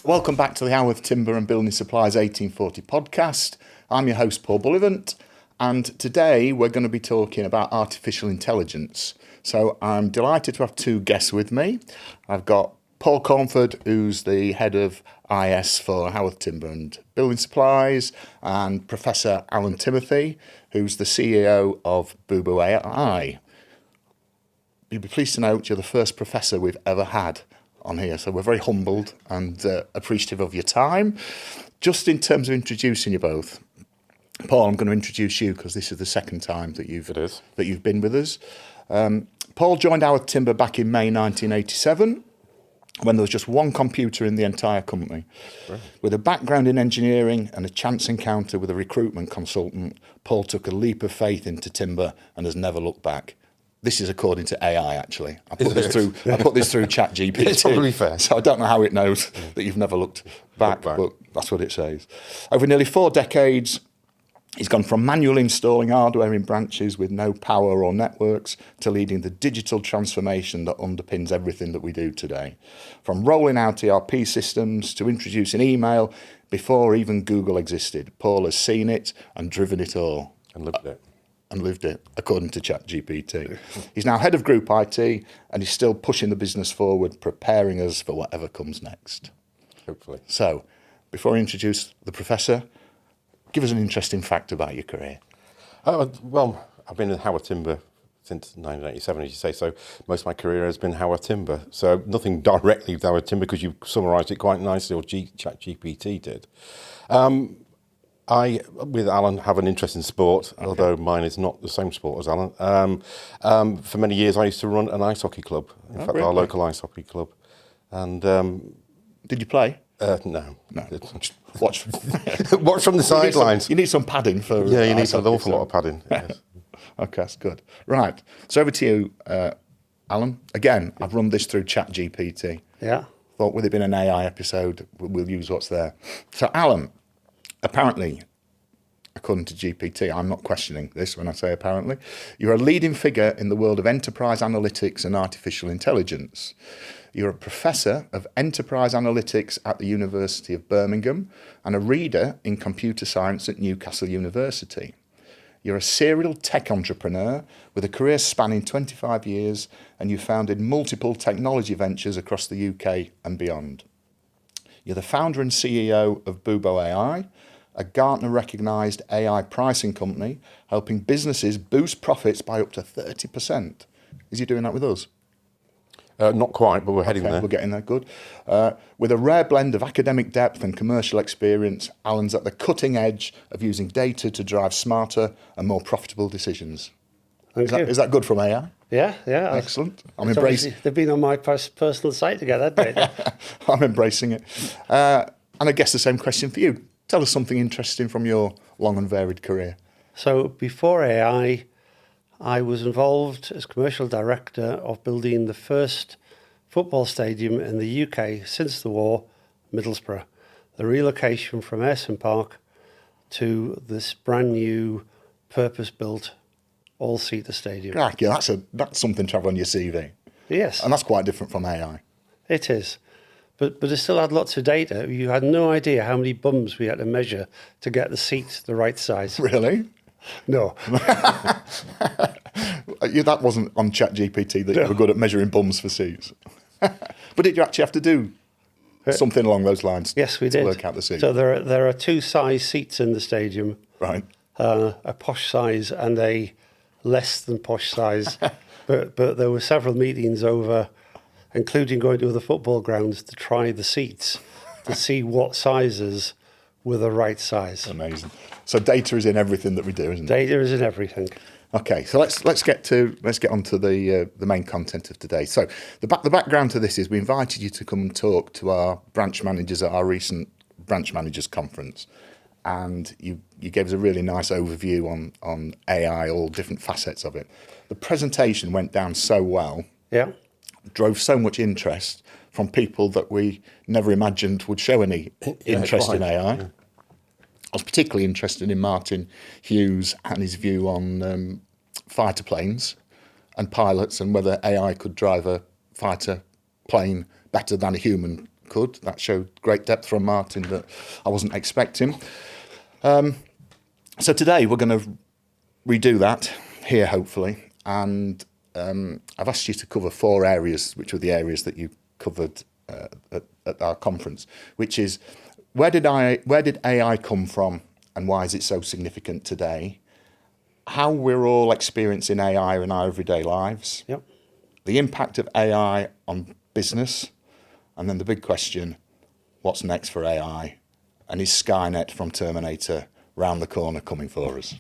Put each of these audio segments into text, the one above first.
Welcome back to the Howarth Timber and Building Supplies 1840 podcast. I'm your host, Paul Bullivant, and today we're going to be talking about artificial intelligence. So I'm delighted to have two guests with me. I've got Paul Cornford, who's the head of IS for Howarth Timber and Building Supplies, and Professor Alan Timothy, who's the CEO of Bubo AI. You'll be pleased to note you're the first professor we've ever had on here, so we're very humbled and appreciative of your time. Just in terms of introducing you both, Paul, I'm going to introduce you because this is the second time that you've been with us. Paul joined Howarth Timber back in May 1987 when there was just one computer in the entire company. Right. With a background in engineering and a chance encounter with a recruitment consultant, Paul took a leap of faith into timber and has never looked back. This is according to AI, actually. I put this through ChatGPT. It's probably fair. So I don't know how it knows that you've never looked back, but that's what it says. Over nearly 4 decades, he's gone from manually installing hardware in branches with no power or networks to leading the digital transformation that underpins everything that we do today. From rolling out ERP systems to introducing email before even Google existed, Paul has seen it and driven it all. And lived it, according to ChatGPT. He's now head of group IT and he's still pushing the business forward, preparing us for whatever comes next. Hopefully. So, before I introduce the professor, give us an interesting fact about your career. Well, I've been in Howarth Timber since 1987, as you say, so most of my career has been Howarth Timber. So nothing directly with Howarth Timber because you summarised it quite nicely, or ChatGPT did. I, with Alan, have an interest in sport, although mine is not the same sport as Alan. For many years, I used to run an ice hockey club. In fact, really? Our local ice hockey club. And did you play? No. Watch. Watch from the sidelines. You need some padding for. Yeah, you need an awful lot of padding. Yes. Okay, that's good. Right. So over to you, Alan. Again, I've run this through ChatGPT. Yeah. Thought with it being an AI episode, we'll use what's there. So, Alan. Apparently, according to GPT, I'm not questioning this when I say apparently, you're a leading figure in the world of enterprise analytics and artificial intelligence. You're a professor of enterprise analytics at the University of Birmingham and a reader in computer science at Newcastle University. You're a serial tech entrepreneur with a career spanning 25 years and you founded multiple technology ventures across the UK and beyond. You're the founder and CEO of Bubo AI, a Gartner-recognised AI pricing company, helping businesses boost profits by up to 30%. Is he doing that with us? Not quite, but we're heading there. We're getting there, good. With a rare blend of academic depth and commercial experience, Alan's at the cutting edge of using data to drive smarter and more profitable decisions. Is that good from AI? Yeah. Excellent. I'm embracing. They've been on my personal site together, haven't they? I'm embracing it. And I guess the same question for you. Tell us something interesting from your long and varied career. So before AI, I was involved as commercial director of building the first football stadium in the UK since the war, Middlesbrough. The relocation from Ayresome Park to this brand new purpose-built all-seater stadium. Yeah, that's something to have on your CV. Yes. And that's quite different from AI. It is. But it still had lots of data. You had no idea how many bums we had to measure to get the seat the right size. Really? No. That wasn't on ChatGPT that you were good at measuring bums for seats. But did you actually have to do something along those lines? Yes, we did. To work out the seat. So there are 2 size seats in the stadium. Right. A posh size and a less than posh size. but there were several meetings over, including going to the football grounds to try the seats to see what sizes were the right size. Amazing. So data is in everything that we do, isn't it? Data is in everything. Okay, so let's get on to the main content of today. So the background to this is we invited you to come and talk to our branch managers at our recent branch managers conference, and you gave us a really nice overview on AI, all different facets of it. The presentation went down so well. Yeah. Drove so much interest from people that we never imagined would show any interest in AI. Yeah. I was particularly interested in Martin Hughes and his view on fighter planes and pilots and whether AI could drive a fighter plane better than a human could. That showed great depth from Martin that I wasn't expecting. So today we're going to redo that here, hopefully. And I've asked you to cover 4 areas, which were the areas that you covered at our conference, which is where did AI come from and why is it so significant today? How we're all experiencing AI in our everyday lives. Yep. The impact of AI on business. And then the big question, what's next for AI? And is Skynet from Terminator round the corner coming for us?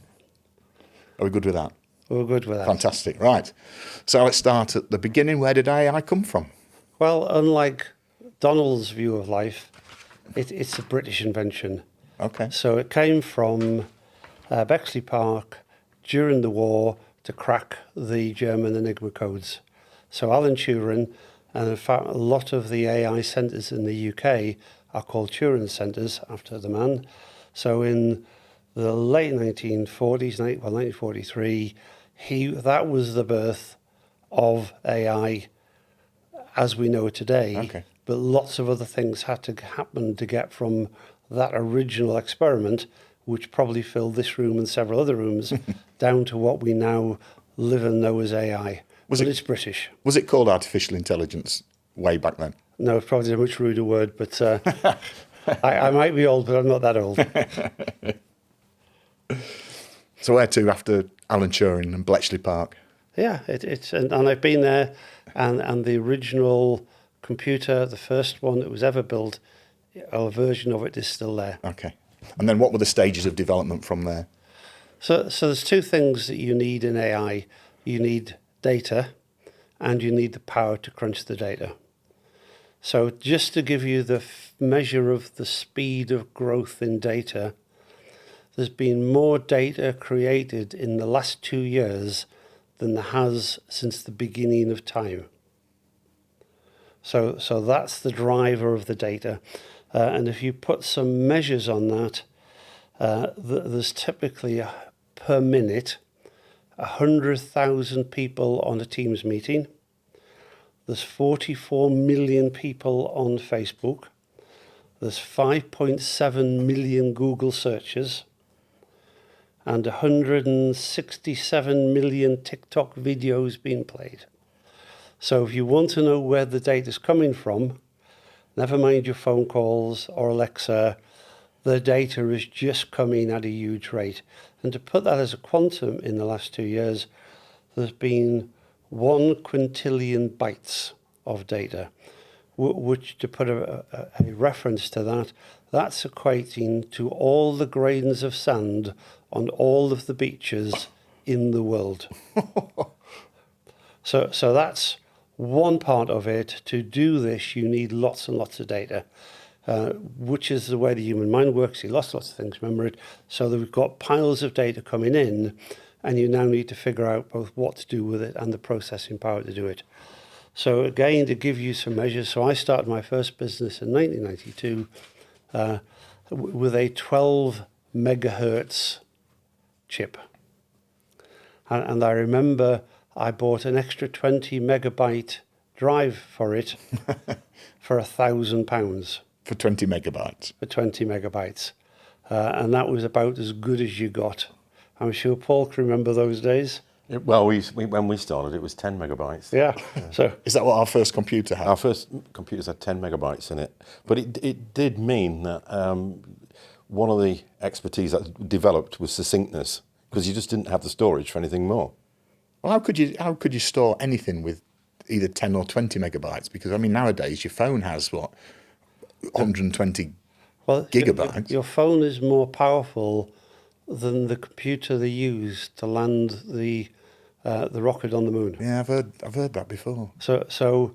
Are we good with that? We're good with that. Fantastic. Right. So let's start at the beginning. Where did AI come from? Well, unlike Donald's view of life, it's a British invention. Okay. So it came from Bletchley Park during the war to crack the German Enigma codes. So Alan Turing, and in fact a lot of the AI centres in the UK are called Turing centres after the man. So in the late 1940s, 1943, that was the birth of AI as we know it today. Okay. But lots of other things had to happen to get from that original experiment, which probably filled this room and several other rooms, down to what we now live and know as AI. It's British. Was it called artificial intelligence way back then? No, it's probably a much ruder word, but I might be old, but I'm not that old. So where to after Alan Turing and Bletchley Park? Yeah, and I've been there, and the original computer, the first one that was ever built, a version of it is still there. Okay. And then what were the stages of development from there? So there's 2 things that you need in AI. You need data, and you need the power to crunch the data. So just to give you the measure of the speed of growth in data, there's been more data created in the last 2 years than there has since the beginning of time. So that's the driver of the data. And if you put some measures on that, there's typically per minute 100,000 people on a Teams meeting. There's 44 million people on Facebook. There's 5.7 million Google searches and 167 million TikTok videos being played. So if you want to know where the data's coming from, never mind your phone calls or Alexa, the data is just coming at a huge rate. And to put that as a quantum in the last 2 years, there's been 1 quintillion bytes of data, which, to put a reference to that, that's equating to all the grains of sand on all of the beaches in the world. So that's one part of it. To do this, you need lots and lots of data, which is the way the human mind works. You lots of things, remember it. So that we've got piles of data coming in, and you now need to figure out both what to do with it and the processing power to do it. So again, to give you some measures, so I started my first business in 1992 with a 12 megahertz chip. And I remember I bought an extra 20 megabyte drive for it for £1,000. For 20 megabytes? For 20 megabytes. And that was about as good as you got. I'm sure Paul can remember those days. Well, when we started, it was 10 megabytes. Yeah. So is that what our first computer had? Our first computers had 10 megabytes in it. But it did mean that one of the expertise that developed was succinctness, because you just didn't have the storage for anything more. Well, how could you store anything with either 10 or 20 megabytes? Because, I mean, nowadays your phone has, 120 gigabytes? Your phone is more powerful than the computer they used to land the rocket on the moon. Yeah, I've heard that before. So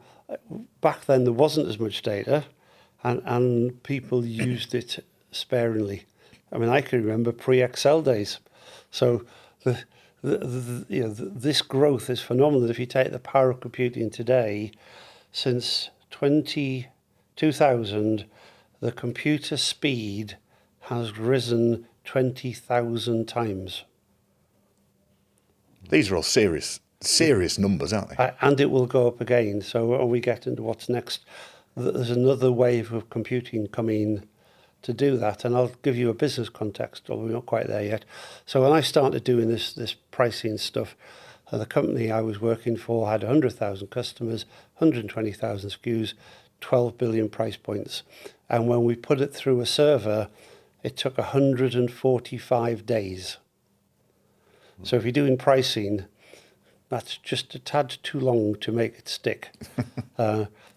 back then there wasn't as much data, and people used it sparingly. I mean, I can remember pre-Excel days. So this growth is phenomenal. If you take the power of computing today, since 2000, the computer speed has risen 20,000 times. These are all serious numbers, aren't they? And it will go up again. So when we get into what's next, there's another wave of computing coming to do that. And I'll give you a business context, although we're not quite there yet. So when I started doing this pricing stuff, the company I was working for had 100,000 customers, 120,000 SKUs, 12 billion price points. And when we put it through a server, it took 145 days. So if you're doing pricing, that's just a tad too long to make it stick.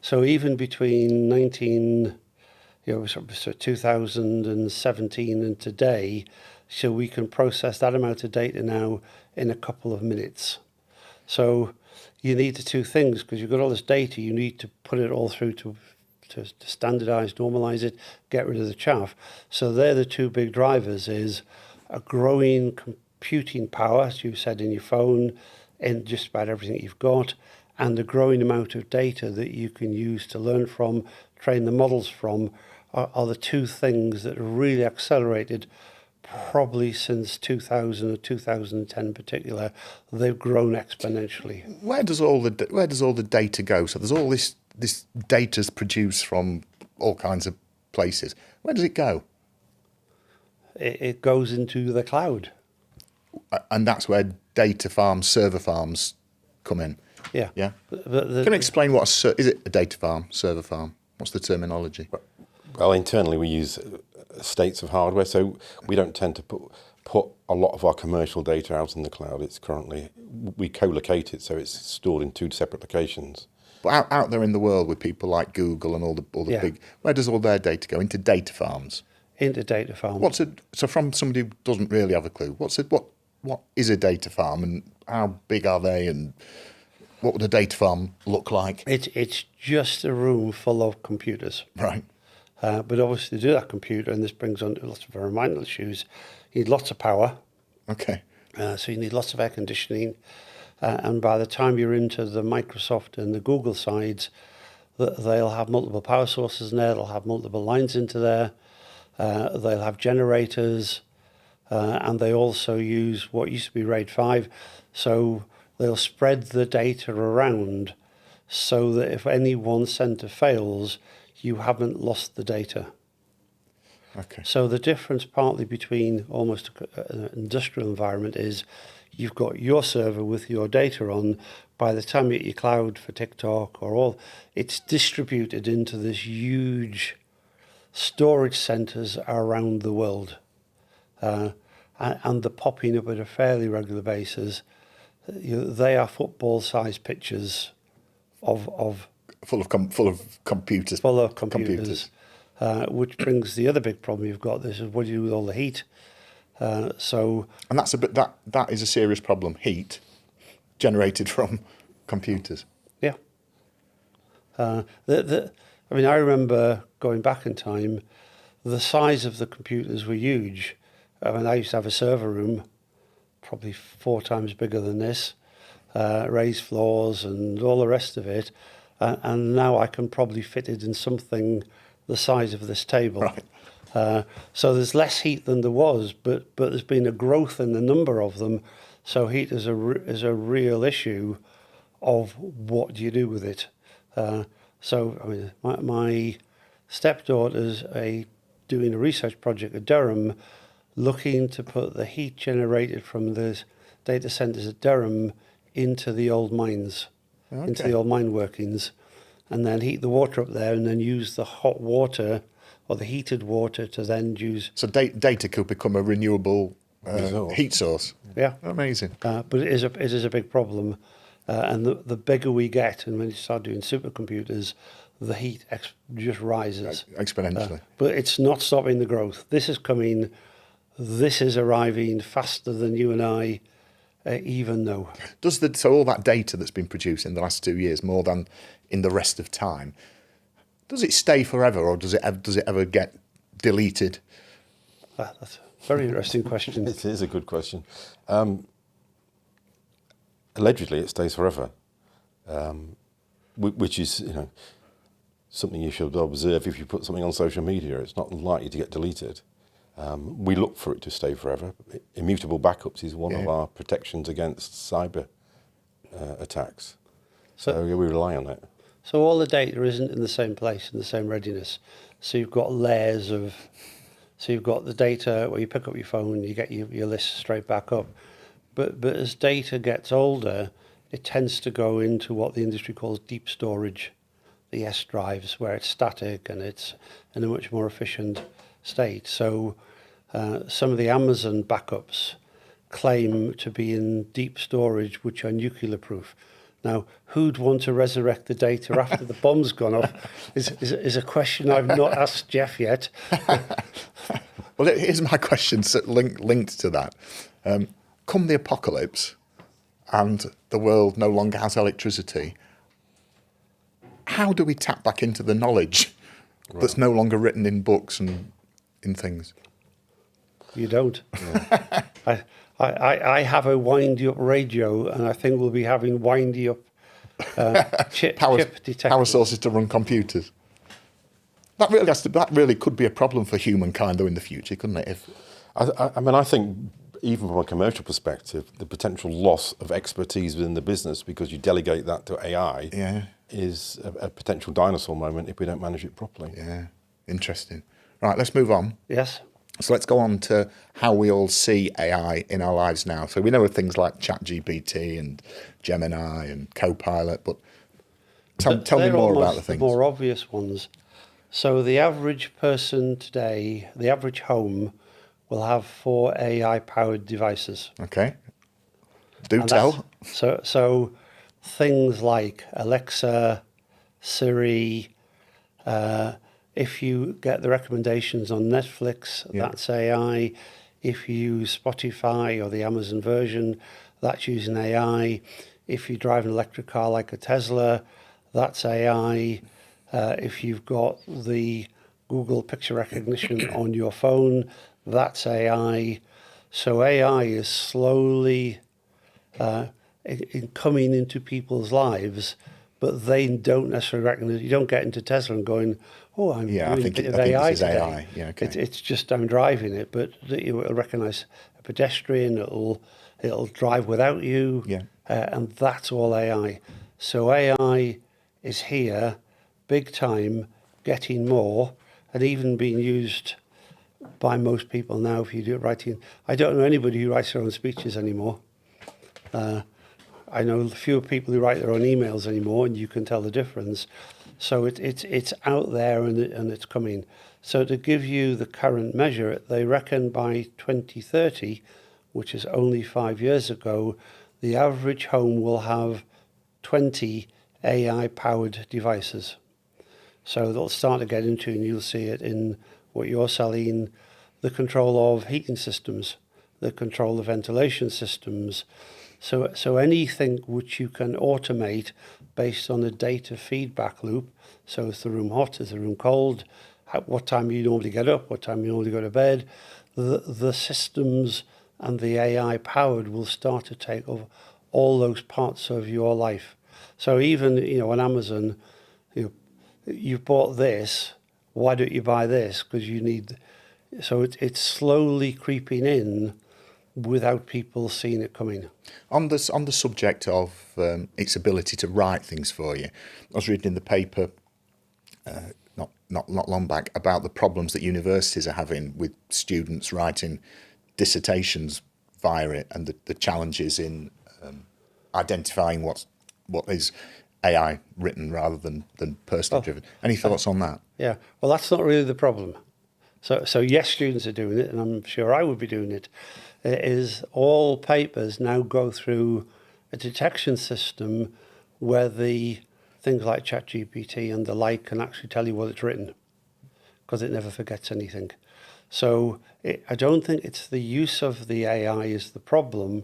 So even between 2017 and today, so we can process that amount of data now in a couple of minutes. So you need the two things, because you've got all this data, you need to put it all through to standardize, normalize it, get rid of the chaff. So they're the two big drivers, is a growing computing power, as you said, in your phone, in just about everything you've got, and a growing amount of data that you can use to learn from, train the models from, are the two things that are really accelerated probably since 2000 or 2010 in particular. They've grown exponentially. Where does all the data go? So there's all this data's produced from all kinds of places. Where does it go? It goes into the cloud. And that's where data farms, server farms come in. Yeah. Yeah. Can you explain is it a data farm, server farm? What's the terminology? Well, internally we use estates of hardware, so we don't tend to put a lot of our commercial data out in the cloud. We co-locate it, so it's stored in two separate locations. But out there in the world with people like Google and all the big, where does all their data go? Into data farms. Into data farms. So from somebody who doesn't really have a clue, what is a data farm, and how big are they, and what would a data farm look like? It's just a room full of computers. Right. But obviously to do that computer, and this brings on lots of environmental issues, you need lots of power. Okay. So you need lots of air conditioning. And by the time you're into the Microsoft and the Google sides, they'll have multiple power sources in there, they'll have multiple lines into there, they'll have generators, and they also use what used to be RAID 5. So they'll spread the data around so that if any one center fails, you haven't lost the data. Okay. So the difference partly between almost an industrial environment is you've got your server with your data on. By the time you get your cloud for TikTok it's distributed into this huge storage centers around the world. And they're popping up at a fairly regular basis. They are football-sized pitches of full of computers. Full of computers. Which brings the other big problem you've got. This is what do you do with all the heat? And that is a serious problem. Heat generated from computers. Yeah. I remember going back in time, the size of the computers were huge. I used to have a server room, probably 4 times bigger than this, raised floors and all the rest of it. And now I can probably fit it in something the size of this table. Right. So there's less heat than there was, but there's been a growth in the number of them. So heat is a real issue of what do you do with it. My stepdaughter's doing a research project at Durham, looking to put the heat generated from the data centers at Durham into the old mines. Okay. Into the old mine workings, and then heat the water up there, and then use the hot water or the heated water to then use. So data could become a renewable heat source. Yeah, amazing. But it is a big problem, and the bigger we get, and when you start doing supercomputers, the heat just rises exponentially. But it's not stopping the growth. This is coming. This is arriving faster than you and I even know. So all that data that's been produced in the last 2 years, more than in the rest of time, does it stay forever, or does it ever get deleted? That's a very interesting question. It is a good question. Allegedly, it stays forever, which is something you should observe if you put something on social media. It's not likely to get deleted. We look for it to stay forever. Immutable backups is one of our protections against cyber attacks. So we rely on it. So all the data isn't in the same place, in the same readiness. So you've got layers of, so you've got the data where you pick up your phone, you get your list straight back up. But as data gets older, it tends to go into what the industry calls deep storage, the S drives, where it's static and it's in a much more efficient state. So some of the Amazon backups claim to be in deep storage, which are nuclear proof. Now, who'd want to resurrect the data after the bomb's gone off is a question I've not asked Jeff yet. Well, here's my question linked to that. Come the apocalypse and the world no longer has electricity, how do we tap back into the knowledge that's no longer written in books and in things? You don't. Yeah. I have a windy up radio, and I think we'll be having windy up chip detectors. Power sources to run computers. That really could be a problem for humankind, though, in the future, couldn't it? I mean, I think even from a commercial perspective, the potential loss of expertise within the business because you delegate that to AI is a potential dinosaur moment if we don't manage it properly. Yeah, interesting. Right, let's move on. Yes. So let's go on to how we all see AI in our lives now. So we know of things like ChatGPT and Gemini and Copilot, but tell me more about the things. The more obvious ones. So the average person today, the average home, will have 4 AI-powered devices. Okay. Do tell. So things like Alexa, Siri, if you get the recommendations on Netflix, that's AI. If you use Spotify or the Amazon version, that's using AI. If you drive an electric car like a Tesla, that's AI. If you've got the Google picture recognition on your phone, that's AI. So AI is slowly coming into people's lives, but they don't necessarily recognize. You don't get into Tesla and going, "Oh, I'm doing a bit of AI today." AI. Yeah, okay. It's just I'm driving it, but it'll recognize a pedestrian. It'll drive without you, and that's all AI. So AI is here, big time, getting more, and even being used by most people now. If you do it writing, I don't know anybody who writes their own speeches anymore. I know fewer people who write their own emails anymore, and you can tell the difference. So it's out there and it's coming. So to give you the current measure, they reckon by 2030, which is only 5 years ago, the average home will have 20 AI-powered devices. So they'll start to get into, and you'll see it in what you're selling, the control of heating systems, the control of ventilation systems. So anything which you can automate based on a data feedback loop. So is the room hot? Is the room cold? What time you normally get up? What time you normally go to bed? The systems and the AI powered will start to take over all those parts of your life. So even on Amazon, you bought this. Why don't you buy this? Because you need. So it's slowly creeping in without people seeing it coming. On the subject of its ability to write things for you, I was reading in the paper not long back about the problems that universities are having with students writing dissertations via it, and the challenges in identifying what is AI written rather than personally driven. Any thoughts on that? Yeah, well, that's not really the problem. So yes, students are doing it, and I'm sure I would be doing it. Is all papers now go through a detection system where the things like ChatGPT and the like can actually tell you what it's written, because it never forgets anything. So I don't think it's the use of the AI is the problem.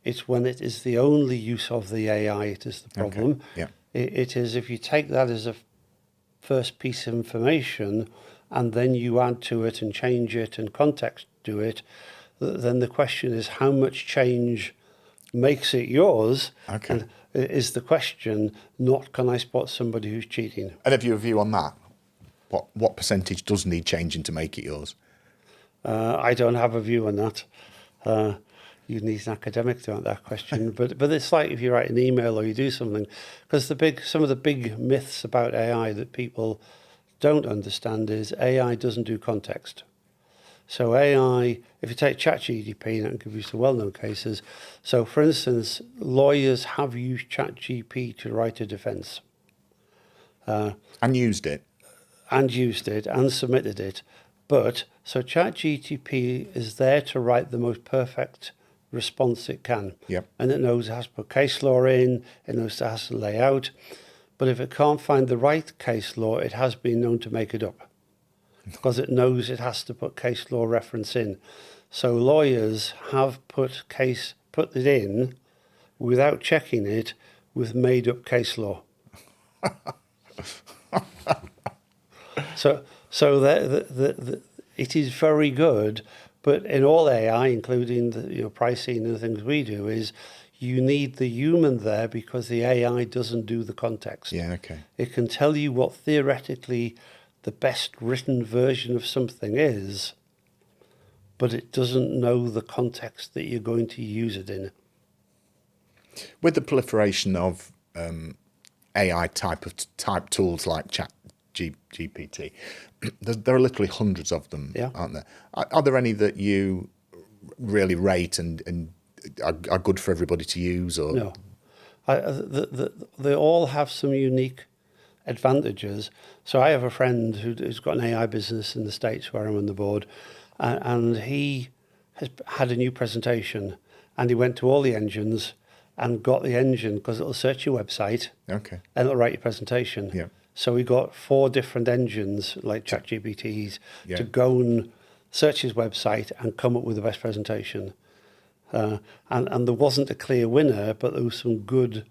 It's when it is the only use of the AI it is the problem. Okay. Yeah. It is if you take that as a first piece of information and then you add to it and change it and context to it, then the question is how much change makes it yours. Okay. And is the question, not can I spot somebody who's cheating? And have you a view on that? What percentage does need changing to make it yours? I don't have a view on that. you need an academic to answer that question, but it's like if you write an email or you do something, because some of the big myths about AI that people don't understand is AI doesn't do context. So AI, if you take ChatGPT, and I can give you some well-known cases. So, for instance, lawyers have used ChatGPT to write a defence. And used it. And used it and submitted it. But, so ChatGPT is there to write the most perfect response it can. Yep. And it knows it has to put case law in, it knows it has to lay out. But if it can't find the right case law, it has been known to make it up. Because it knows it has to put case law reference in. So lawyers have put it in without checking it with made up case law. So it is very good, but in all AI, including the pricing and the things we do, is you need the human there because the AI doesn't do the context. Yeah, okay. It can tell you what theoretically the best written version of something is, but it doesn't know the context that you're going to use it in. With the proliferation of AI type tools like ChatGPT, there are literally hundreds of them, aren't there? Are there any that you really rate and are good for everybody to use? Or no, they all have some unique advantages. So I have a friend who's got an AI business in the States where I'm on the board, and he has had a new presentation, and he went to all the engines and got the engine because it'll search your website, okay, and it'll write your presentation. Yeah. So we got 4 different engines like ChatGPT's Yeah. to go and search his website and come up with the best presentation. And there wasn't a clear winner, but there was some good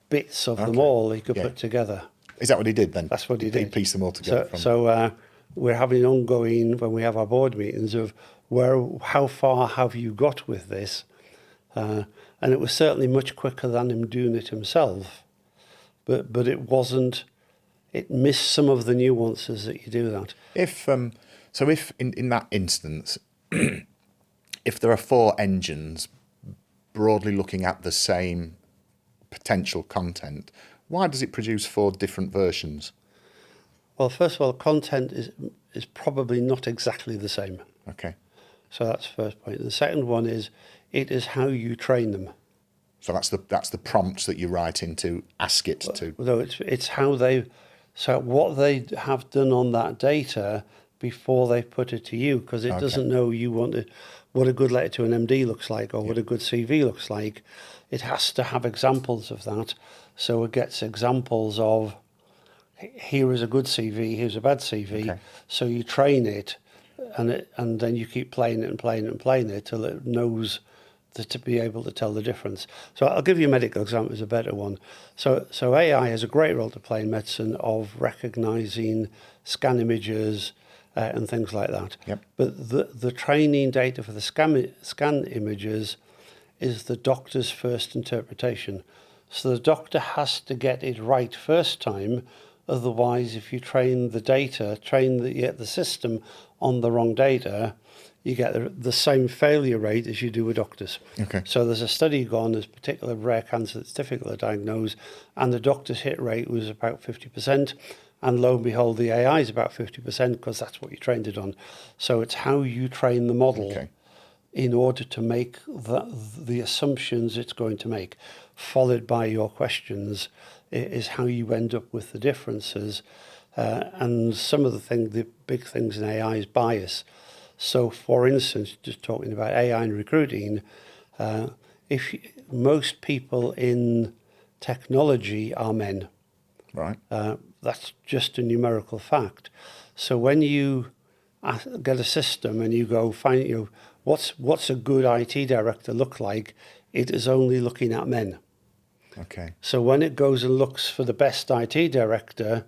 bits of them all he could put together. Is that what he did then? That's what he did. He pieced them all together. So we're having an ongoing, when we have our board meetings, of how far have you got with this? And it was certainly much quicker than him doing it himself. But it wasn't, it missed some of the nuances that you do that. If in that instance, if there are 4 engines broadly looking at the same potential content, why does it produce 4 different versions? Well, first of all, content is probably not exactly the same. Okay. So that's the first point. The second one is, it is how you train them. So that's the prompts that you write in to ask it to. No, it's how what they have done on that data before they put it to you, because it doesn't know what a good letter to an MD looks like or what a good CV looks like. It has to have examples of that. So it gets examples of, here is a good CV, here's a bad CV. Okay. So you train it, and then you keep playing it and playing it and playing it till it knows to be able to tell the difference. So I'll give you a medical example as a better one. So AI has a great role to play in medicine of recognising scan images and things like that. Yep. But the training data for the scan images is the doctor's first interpretation. So the doctor has to get it right first time. Otherwise, if you train the system on the wrong data, you get the same failure rate as you do with doctors. Okay. So there's a study gone, there's particular rare cancer that's difficult to diagnose, and the doctor's hit rate was about 50%, and lo and behold, the AI is about 50% because that's what you trained it on. So it's how you train the model in order to make the assumptions it's going to make, followed by your questions, is how you end up with the differences. And some of the big things in AI is bias. So, for instance, just talking about AI and recruiting, most people in technology are men. Right. That's just a numerical fact. So when you get a system and you go find, what's a good IT director look like, it is only looking at men. Okay. So when it goes and looks for the best IT director,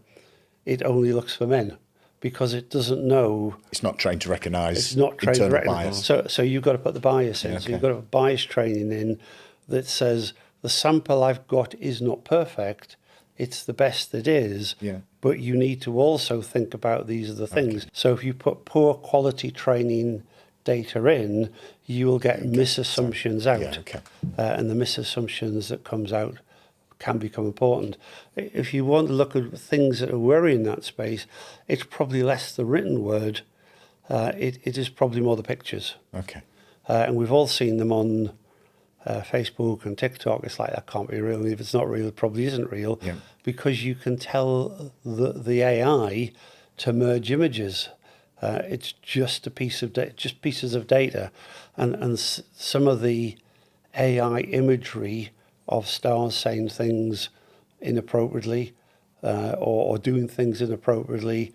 it only looks for men, because it doesn't know. It's not trained to recognise It's not trained to internal recognize. bias. So you've got to put the bias in. Yeah, So you've got to put bias training in that says the sample I've got is not perfect. It's the best it is. Yeah. But you need to also think about these other things. So if you put poor quality training data in, you will get misassumptions out. Yeah, okay. And the misassumptions that comes out can become important. If you want to look at things that are worrying that space, it's probably less the written word. It is probably more the pictures. Okay. And we've all seen them on Facebook and TikTok. It's like, that can't be real. If it's not real, it probably isn't real. Yeah. Because you can tell the AI to merge images. It's just a piece of just pieces of data. And some of the AI imagery of stars saying things inappropriately or doing things inappropriately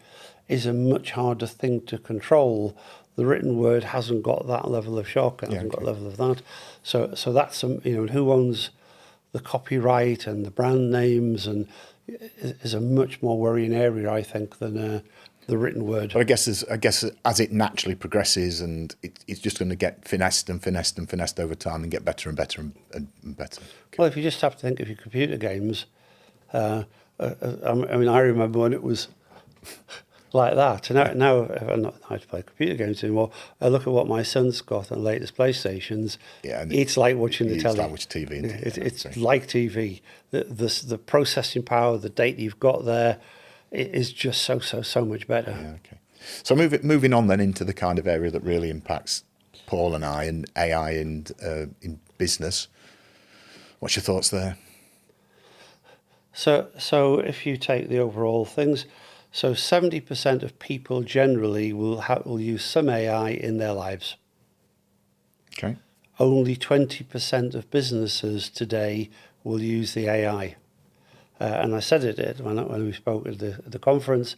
is a much harder thing to control. The written word hasn't got that level of shock, it hasn't got a level of that. So that's who owns the copyright and the brand names, and is a much more worrying area, I think, than the written word. But I guess as it naturally progresses, and it's just going to get finessed and finessed and finessed over time, and get better and better and better. Okay. Well, if you just have to think of your computer games, I remember when it was like that. And now I'm not how to play computer games anymore. I look at what my son's got on the latest PlayStations. Yeah, and it's like watching the telly. It's like watching TV. It's like TV. The processing power, the data you've got there, it is just so much better. Yeah, okay. So moving on then into the kind of area that really impacts Paul and I, and AI and in business. What's your thoughts there? So if you take the overall things, so 70% of people generally will use some AI in their lives. Okay. Only 20% of businesses today will use the AI. And I said it when we spoke at the conference.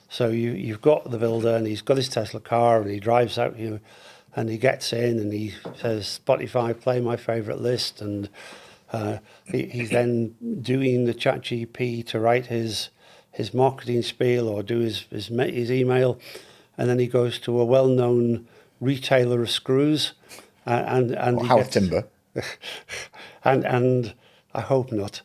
So you've got the builder, and he's got his Tesla car, and he drives out, and he gets in, and he says, Spotify, play my favourite list, and he's then doing the ChatGPT to write his marketing spiel or do his email, and then he goes to a well-known retailer of screws, and Howarth Timber, and I hope not,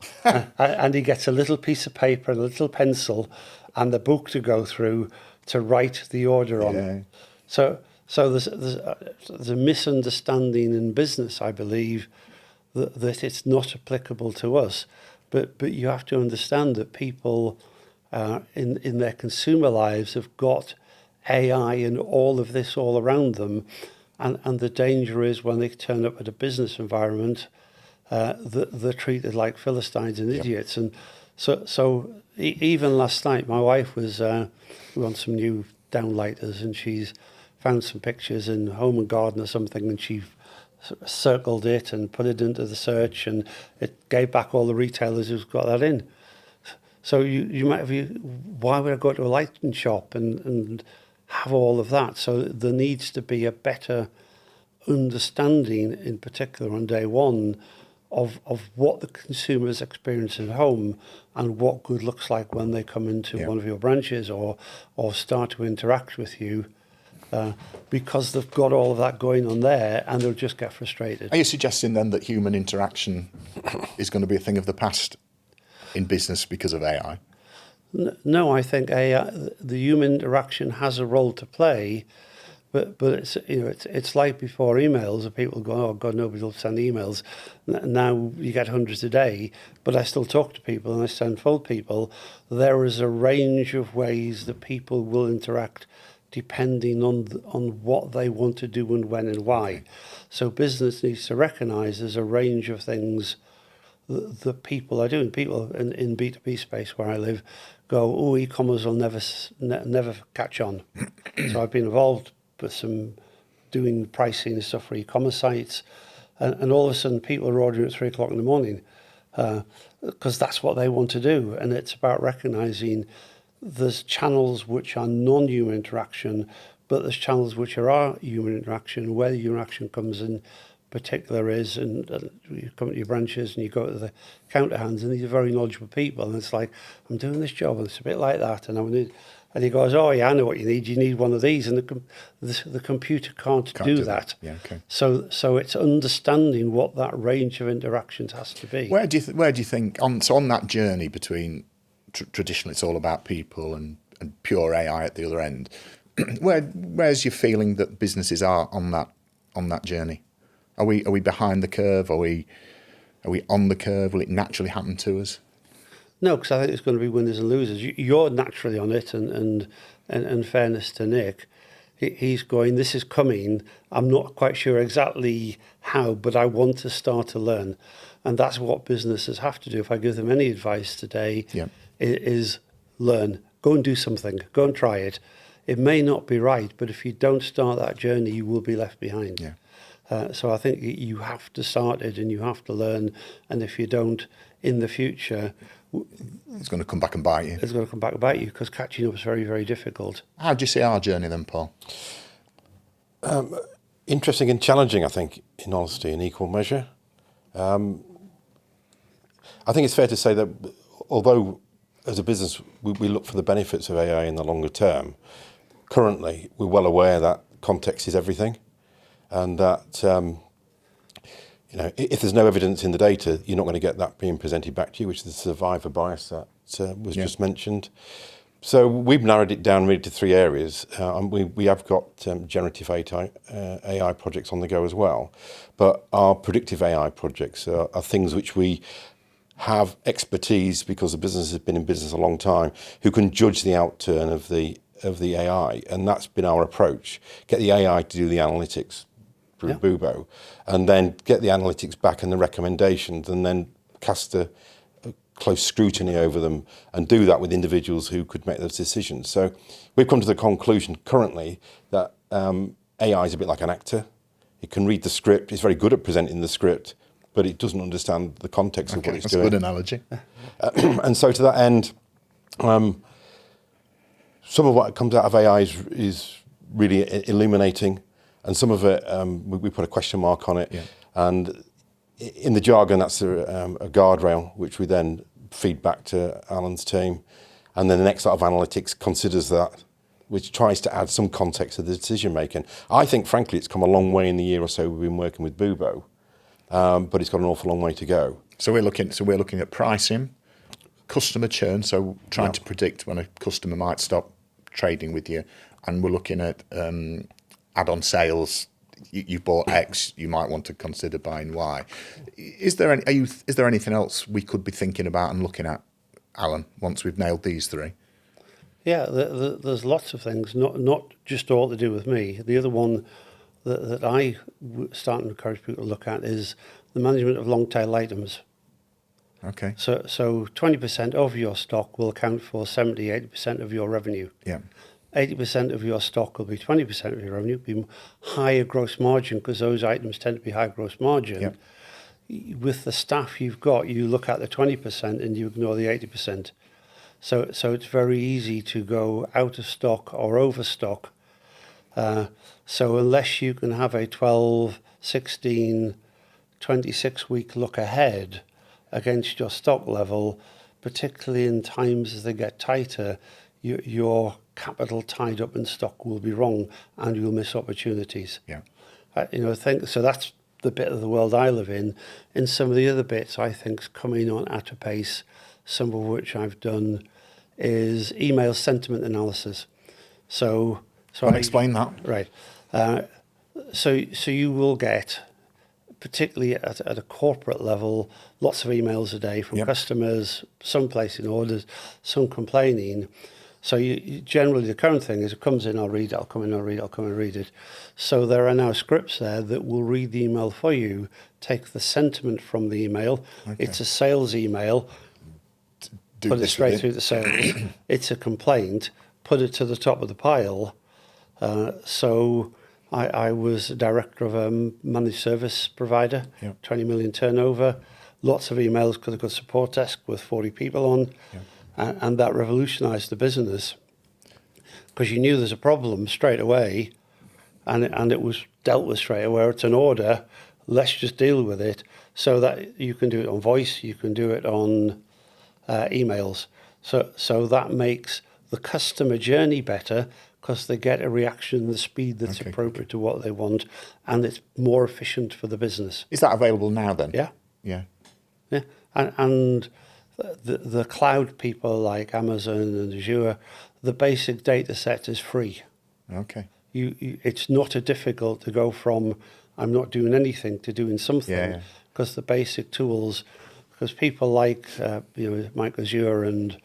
and he gets a little piece of paper and a little pencil and the book to go through to write the order on. Yeah. So there's a misunderstanding in business, I believe, that it's not applicable to us, but you have to understand that people in their consumer lives have got AI and all of this all around them, and the danger is when they turn up at a business environment, they're treated like Philistines and idiots. And so even last night, my wife was we want some new downlighters, and she's found some pictures in Home and Garden or something, and she circled it and put it into the search, and it gave back all the retailers who've got that in. So you might have, why would I go to a lighting shop and have all of that? So there needs to be a better understanding, in particular on day one, of what the consumers experience at home and what good looks like when they come into one of your branches or start to interact with you. Because they've got all of that going on there, and they'll just get frustrated. Are you suggesting then that human interaction is going to be a thing of the past in business because of AI? No, I think AI, the human interaction has a role to play, but it's like before emails, and people go, oh God, nobody will send emails. Now you get hundreds a day, but I still talk to people and I send full people. There is a range of ways that people will interact depending on what they want to do and when and why. So business needs to recognise there's a range of things that people are doing. People in B2B space where I live go, oh, e-commerce will never catch on. So I've been involved with some doing pricing and stuff for e-commerce sites, and all of a sudden people are ordering at 3 o'clock in the morning because that's what they want to do. And it's about recognising there's channels which are non-human interaction, but there's channels which are human interaction. Where the human interaction comes in particular is, and you come to your branches and you go to the counter hands, and these are very knowledgeable people, and it's like, I'm doing this job, and it's a bit like that, and he goes, oh yeah, I know what you need one of these, and the computer can't do that. Yeah, okay. So it's understanding what that range of interactions has to be. Where do you think on that journey between traditionally it's all about people and pure AI at the other end, Where's your feeling that businesses are on that journey? Are we behind the curve? Are we on the curve? Will it naturally happen to us? No, because I think it's going to be winners and losers. You're naturally on it, and in fairness to Nick, he's going, this is coming. I'm not quite sure exactly how, but I want to start to learn. And that's what businesses have to do. If I give them any advice today, is learn. Go and do something. Go and try it. It may not be right, but if you don't start that journey, you will be left behind. Yeah. So I think you have to start it and you have to learn. And if you don't, in the future, it's going to come back and bite you. It's going to come back and bite you because catching up is very, very difficult. How do you see our journey then, Paul? Interesting and challenging, I think, in honesty, in equal measure. I think it's fair to say that although as a business we look for the benefits of AI in the longer term, currently we're well aware that context is everything, and that if there's no evidence in the data, you're not going to get that being presented back to you, which is the survivor bias that was just mentioned. So we've narrowed it down really to 3 areas. And we have got generative AI projects on the go as well. But our predictive AI projects are things which we have expertise, because the business has been in business a long time, who can judge the outturn of the AI. And that's been our approach. Get the AI to do the analytics through Bubo, and then get the analytics back and the recommendations, and then cast a close scrutiny over them, and do that with individuals who could make those decisions. So we've come to the conclusion currently that AI is a bit like an actor. It can read the script. It's very good at presenting the script, but it doesn't understand the context of what it's doing. That's a good analogy. And so to that end, some of what comes out of AI is really illuminating, and some of it, we put a question mark on it. Yeah. And in the jargon, that's a guardrail, which we then feed back to Alan's team. And then the next lot of analytics considers that, which tries to add some context to the decision making. I think, frankly, it's come a long way in the year or so we've been working with Bubo, but it's got an awful long way to go. So we're looking at pricing, customer churn, so trying to predict when a customer might stop trading with you, and we're looking at add-on sales. You bought X, you might want to consider buying Y. Is there anything else we could be thinking about and looking at, Alan, once we've nailed these 3? Yeah, there's lots of things, not just all to do with me. The other one that I start to encourage people to look at is the management of long tail items. Okay. So 20% of your stock will account for 70-80% of your revenue. Yeah. 80% of your stock will be 20% of your revenue, be higher gross margin, because those items tend to be high gross margin. Yep. With the staff you've got, you look at the 20% and you ignore the 80%. So it's very easy to go out of stock or overstock. So unless you can have a 12, 16, 26 week look ahead against your stock level, particularly in times as they get tighter, your capital tied up in stock will be wrong, and you'll miss opportunities. Yeah. I think so. That's the bit of the world I live in. In some of the other bits, I think's coming on at a pace. Some of which I've done is email sentiment analysis. So explain that. Right. So you will get, particularly at a corporate level, lots of emails a day from customers, some placing orders, some complaining. So you generally, the current thing is it comes in, I'll read it, I'll come in, I'll read it, I'll come and read it. So there are now scripts there that will read the email for you, take the sentiment from the email. Okay. It's a sales email, put it straight through the sales. It's a complaint, put it to the top of the pile. So I was a director of a managed service provider, 20 million turnover, lots of emails because I've got a support desk with 40 people on. Yeah. And that revolutionised the business because you knew there's a problem straight away, and it was dealt with straight away. It's an order, let's just deal with it. So that you can do it on voice, you can do it on emails. So that makes the customer journey better because they get a reaction, the speed that's appropriate to what they want, and it's more efficient for the business. Is that available now then? Yeah. Yeah. Yeah. And the cloud people like Amazon and Azure, the basic data set is free. Okay. It's not a difficult to go from I'm not doing anything to doing something, because the basic tools, because people like Mike Azure and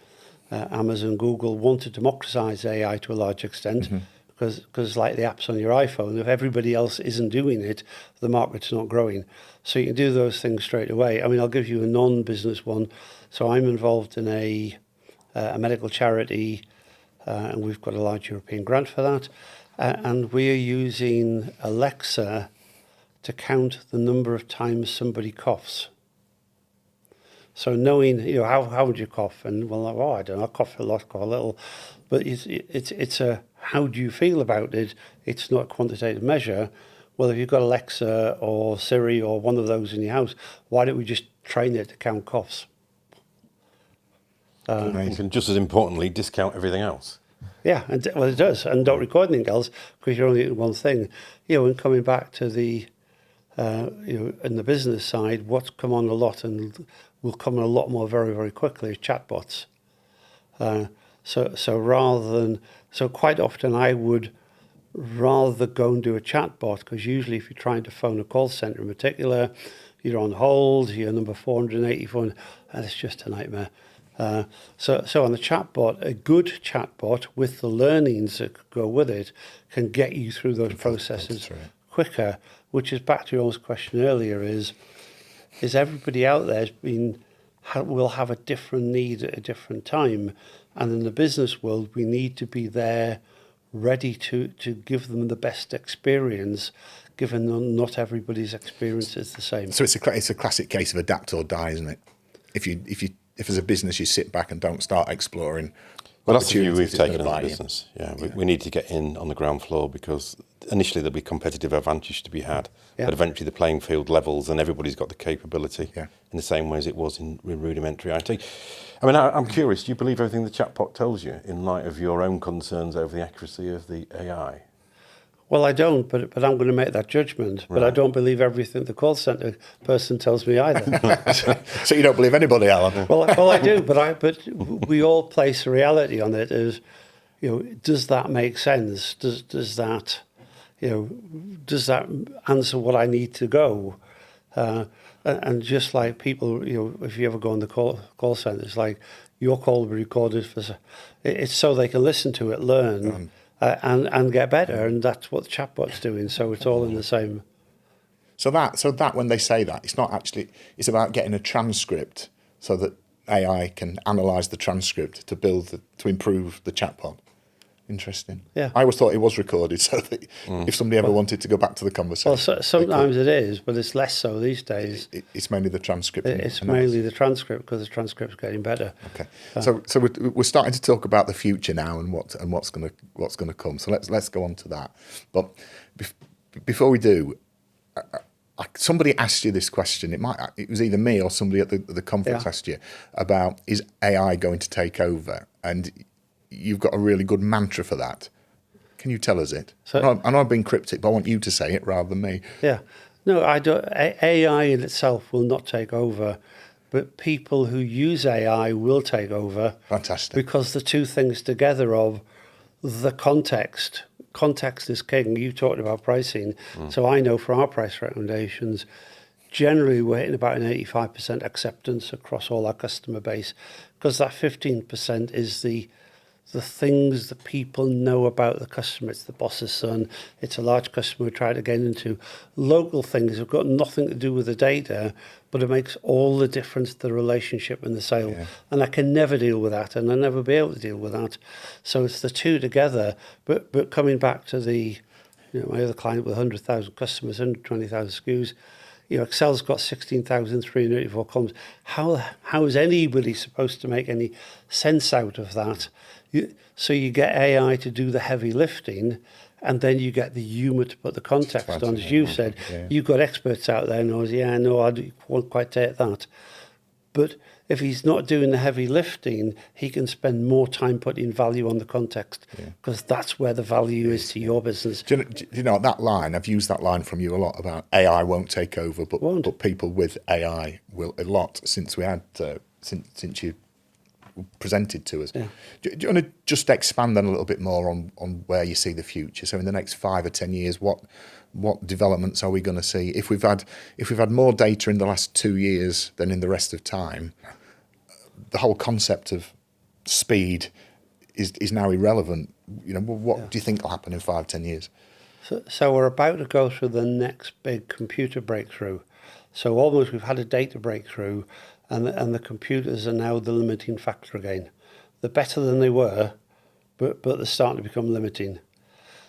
Amazon, Google want to democratize AI to a large extent, because like the apps on your iPhone, if everybody else isn't doing it, the market's not growing. So you can do those things straight away. I mean, I'll give you a non-business one. So I'm involved in a medical charity, and we've got a large European grant for that. And we're using Alexa to count the number of times somebody coughs. So knowing, how would you cough? And well, I don't know, I cough a lot, cough a little. But it's a how do you feel about it? It's not a quantitative measure. Well, if you've got Alexa or Siri or one of those in your house, why don't we just train it to count coughs? And just as importantly, discount everything else. Yeah, and it does. And don't record anything else because you're only doing one thing. And coming back to the, in the business side, what's come on a lot and will come on a lot more very, very quickly is chatbots. So quite often I would rather go and do a chatbot, because usually if you're trying to phone a call centre in particular, you're on hold, you're number 484, and it's just a nightmare. So on the chatbot, a good chatbot with the learnings that go with it can get you through those processes quicker, which is back to your question earlier, is everybody out there will have a different need at a different time. And in the business world, we need to be there ready to give them the best experience, given that not everybody's experience is the same. So it's a classic case of adapt or die, isn't it? If as a business you sit back and don't start exploring. Well, that's the view we've taken as a business. We need to get in on the ground floor, because initially there'll be competitive advantage to be had, but eventually the playing field levels and everybody's got the capability in the same way as it was in rudimentary IT. I mean, I'm curious, do you believe everything the chatbot tells you in light of your own concerns over the accuracy of the AI? Well, I don't, but I'm going to make that judgment. But I don't believe everything the call centre person tells me either. So you don't believe anybody, Alan? Well, I do, but we all place a reality on it. As does that make sense? Does that answer what I need to go? And just like people, if you ever go on the call centre, it's like your call will be recorded it's so they can listen to it, learn. And get better, and that's what the chatbot's doing. So it's all in the same. So that when they say that, it's not actually. It's about getting a transcript so that AI can analyse the transcript to improve the chatbot. Interesting. Yeah. I always thought it was recorded, so that if somebody ever wanted to go back to the conversation. Well, sometimes it is, but it's less so these days. It's mainly the transcript. It's mainly the transcript, because the transcript's getting better. Okay. So we're starting to talk about the future now and what's going to come. So let's go on to that. But before we do, somebody asked you this question. It was either me or somebody at the conference asked you about, is AI going to take over? And you've got a really good mantra for that. Can you tell us it? I know I've been cryptic, but I want you to say it rather than me. Yeah. No, I don't. AI in itself will not take over, but people who use AI will take over. Fantastic. Because the two things together of the context. Context is king. You talked about pricing. So I know from our price recommendations, generally we're hitting about an 85% acceptance across all our customer base, because that 15% is the things that people know about the customer. It's the boss's son. It's a large customer trying to get into local things. Have got nothing to do with the data, but it makes all the difference to the relationship and the sale. Yeah. And I can never deal with that, and I'll never be able to deal with that. So it's the two together. But coming back to my other client with 100,000 customers, 120,000 SKUs, Excel's got 16,384 columns. How is anybody supposed to make any sense out of that? So you get AI to do the heavy lifting, and then you get the humour to put the context on. As you said, you've got experts out there knows, I won't quite take that. But if he's not doing the heavy lifting, he can spend more time putting value on the context, because that's where the value is to your business. Do you know that line? I've used that line from you a lot about AI won't take over, but people with AI will a lot since we had since you presented to us. Yeah. Do you want to just expand then a little bit more on where you see the future? So in the next 5 or 10 years, what developments are we going to see? If we've had more data in the last 2 years than in the rest of time, the whole concept of speed is now irrelevant. You know, what do you think will happen in 5, 10 years? So we're about to go through the next big computer breakthrough. So almost we've had a data breakthrough, and the computers are now the limiting factor again. They're better than they were, but they're starting to become limiting.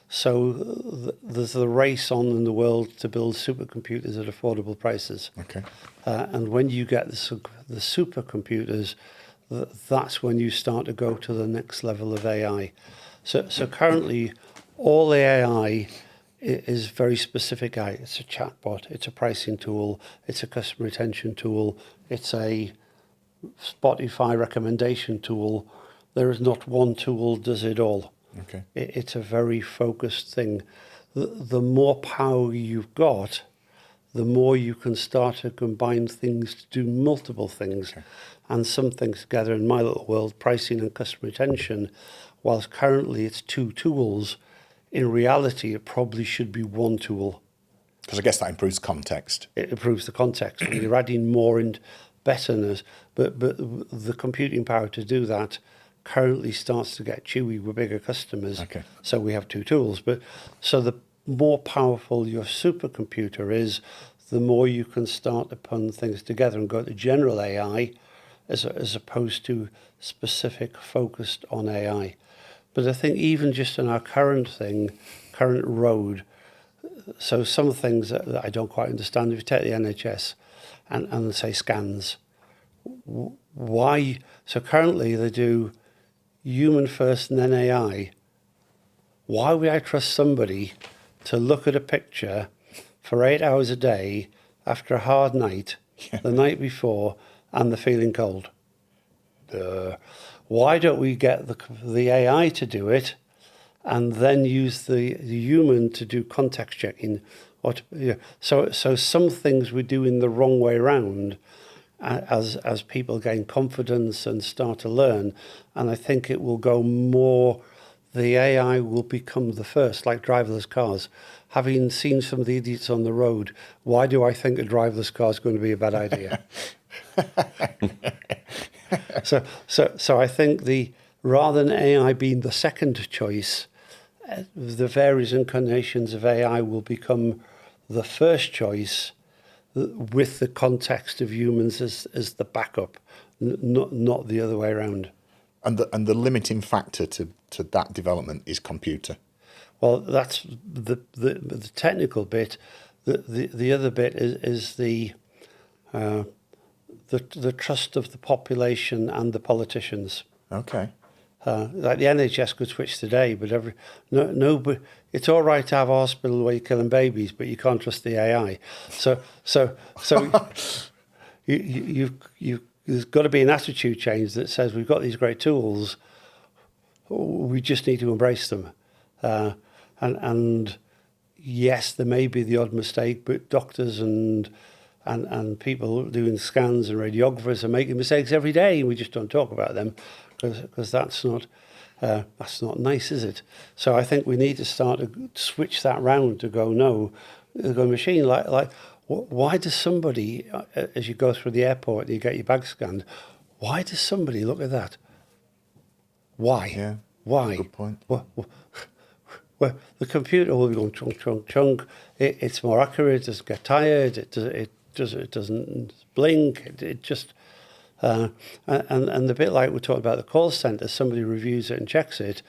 So there's the race on in the world to build supercomputers at affordable prices. Okay. And when you get the supercomputers, that's when you start to go to the next level of AI. So currently, all the AI is very specific. It's a chatbot, it's a pricing tool, it's a customer retention tool, it's a Spotify recommendation tool. There is not one tool does it all. Okay. It's a very focused thing. The more power you've got, the more you can start to combine things to do multiple things. Okay. And some things together in my little world, pricing and customer retention, whilst currently it's 2 tools, in reality it probably should be 1 tool. Because I guess that improves context. It improves the context. And you're adding more and betterness, but the computing power to do that currently starts to get chewy with bigger customers. Okay. So we have 2 tools. But so the more powerful your supercomputer is, the more you can start to put things together and go to general AI as opposed to specific focused on AI. But I think even just in our current road, so some things that I don't quite understand, if you take the NHS and say scans, why? So currently they do human first and then AI. Why would I trust somebody to look at a picture for 8 hours a day after a hard night, the night before, and they're feeling cold? Why don't we get the AI to do it and then use the human to do context checking? So some things we're doing the wrong way around as people gain confidence and start to learn. And I think it will go more, the AI will become the first, like driverless cars. Having seen some of the idiots on the road, why do I think a driverless car is going to be a bad idea? So I think rather than AI being the second choice, the various incarnations of AI will become the first choice with the context of humans as the backup, not the other way around. And the limiting factor to that development is computer. Well, that's the technical bit. The other bit is the trust of the population and the politicians. Okay. Like the NHS could switch today, but but it's all right to have a hospital where you're killing babies, but you can't trust the AI. So there's got to be an attitude change that says we've got these great tools, we just need to embrace them. And yes, there may be the odd mistake, but doctors and people doing scans and radiographers are making mistakes every day, and we just don't talk about them because that's not nice, is it? So I think we need to start to switch that round to go, no, the machine, like why does somebody, as you go through the airport and you get your bag scanned, why does somebody look at that? Why? Yeah. Why? Good point. Well, the computer will be going chunk, chunk, chunk. It's more accurate. It doesn't get tired. It doesn't blink. It just and the bit like we talked about the call centre, somebody reviews it and checks it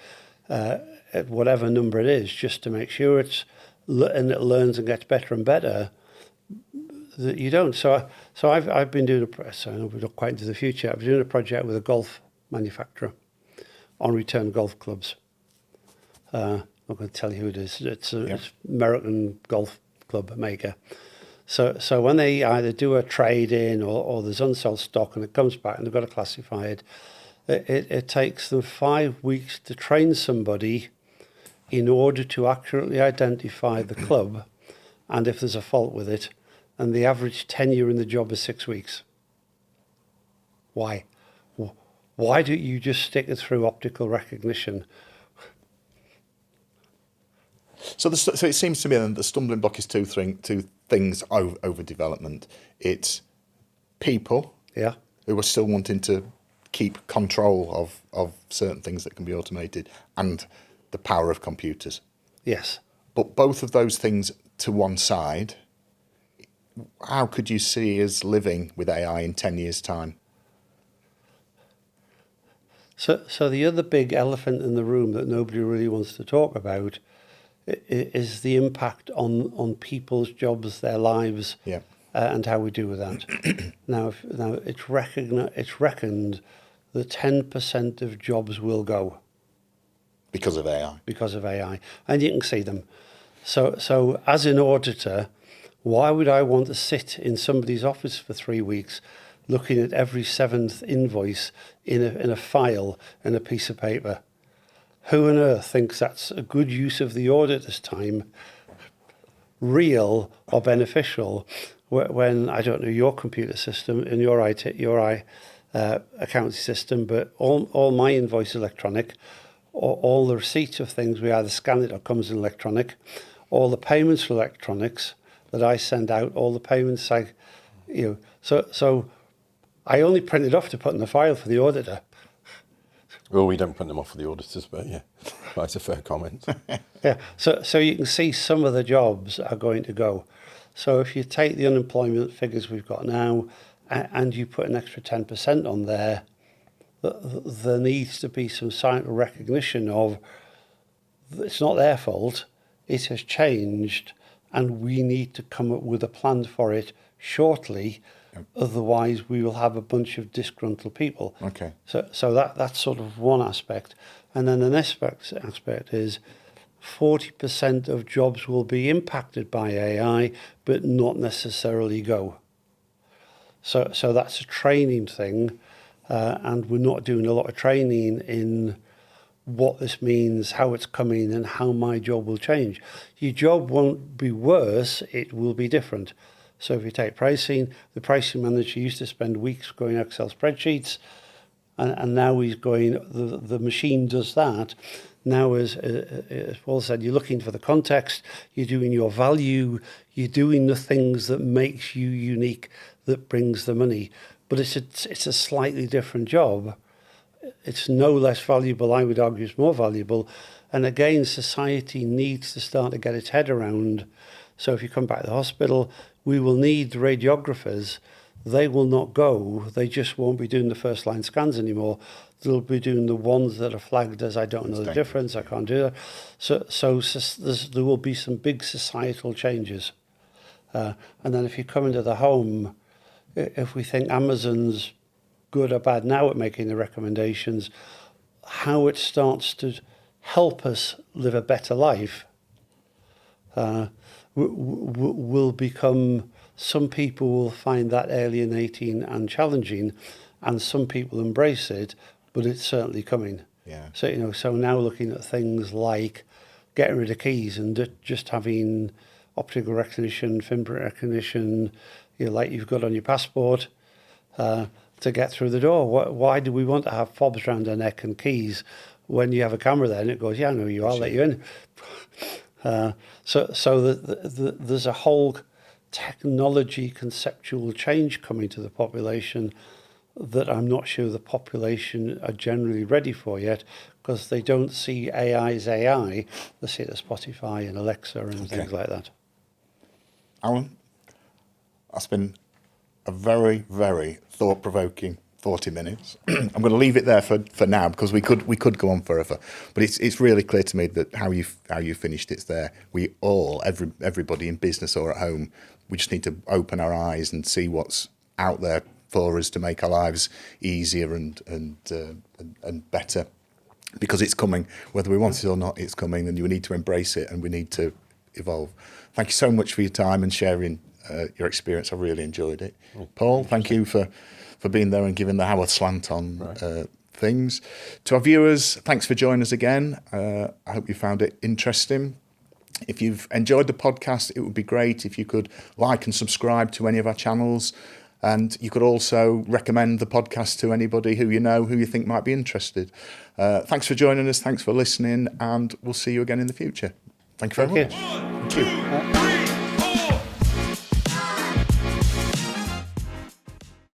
at whatever number it is, just to make sure it learns and gets better and better. That you don't. So I've been doing I know we're not quite into the future. I've been doing a project with a golf manufacturer on return golf clubs. I'm not going to tell you who it is. It's an American golf club maker. So when they either do a trade-in or there's unsold stock and it comes back and they've got to classify it, it takes them 5 weeks to train somebody in order to accurately identify the club and if there's a fault with it. And the average tenure in the job is 6 weeks. Why? Why don't you just stick it through optical recognition? So it seems to me that the stumbling block is two things over development. It's people Yeah. who are still wanting to keep control of certain things that can be automated, and the power of computers. Yes. But both of those things to one side, how could you see us living with AI in 10 years' time? So the other big elephant in the room that nobody really wants to talk about is the impact on people's jobs, their lives, Yeah. And how we deal with that. Now it's reckoned that 10% of jobs will go Because of AI. because of AI, and you can see them. So as an auditor, why would I want to sit in somebody's office for 3 weeks looking at every seventh invoice in a file in a piece of paper? Who on earth thinks that's a good use of the auditor's time, real or beneficial, when, I don't know, your computer system and your accounting system, but all my invoice electronic, all the receipts of things, we either scan it or comes in electronic, all the payments are electronics that I send out, all the payments so I only print it off to put in the file for the auditor. Well, we don't print them off for the auditors, but yeah, that's a fair comment. Yeah, so you can see some of the jobs are going to go. So if you take the unemployment figures we've got now and you put an extra 10% on there, there needs to be some sign of recognition of it's not their fault, it has changed, and we need to come up with a plan for it shortly. Yep. Otherwise, we will have a bunch of disgruntled people. Okay. So that's sort of one aspect. And then the next aspect is 40% of jobs will be impacted by AI, but not necessarily go. So that's a training thing, and we're not doing a lot of training in what this means, how it's coming, and how my job will change. Your job won't be worse, it will be different. So if you take pricing, the pricing manager used to spend weeks going Excel spreadsheets, and now he's going, the machine does that. Now, as Paul said, you're looking for the context, you're doing your value, you're doing the things that makes you unique, that brings the money. But it's a slightly different job. It's no less valuable, I would argue it's more valuable. And again, society needs to start to get its head around. So if you come back to the hospital, we will need radiographers. They will not go. They just won't be doing the first line scans anymore. They'll be doing the ones that are flagged as I don't know the difference, I can't do that. So there will be some big societal changes. And then if you come into the home, if we think Amazon's good or bad now at making the recommendations, how it starts to help us live a better life will become, some people will find that alienating and challenging, and some people embrace it, but it's certainly coming. Yeah. So now looking at things like getting rid of keys and just having optical recognition, fingerprint recognition, like you've got on your passport, to get through the door. Why do we want to have fobs around our neck and keys when you have a camera there and it goes, yeah, I know you, I'll let you in. So there's a whole technology conceptual change coming to the population that I'm not sure the population are generally ready for yet, because they don't see AI as AI. They see it as Spotify and Alexa and things like that. Alan, that's been a very, very thought-provoking 40 minutes. I'm going to leave it there for now, because we could go on forever. But it's really clear to me that how you finished it's there. We all, everybody in business or at home, we just need to open our eyes and see what's out there for us to make our lives easier and better, because it's coming, whether we want it or not. It's coming, and we need to embrace it, and we need to evolve. Thank you so much for your time and sharing your experience. I really enjoyed it. Paul, thank you for being there and giving the Howarth slant on things. To our viewers, thanks for joining us again. I hope you found it interesting. If you've enjoyed the podcast, it would be great if you could like and subscribe to any of our channels. And you could also recommend the podcast to anybody who you know, who you think might be interested. Thanks for joining us. Thanks for listening. And we'll see you again in the future. Thank you very much. Thank you.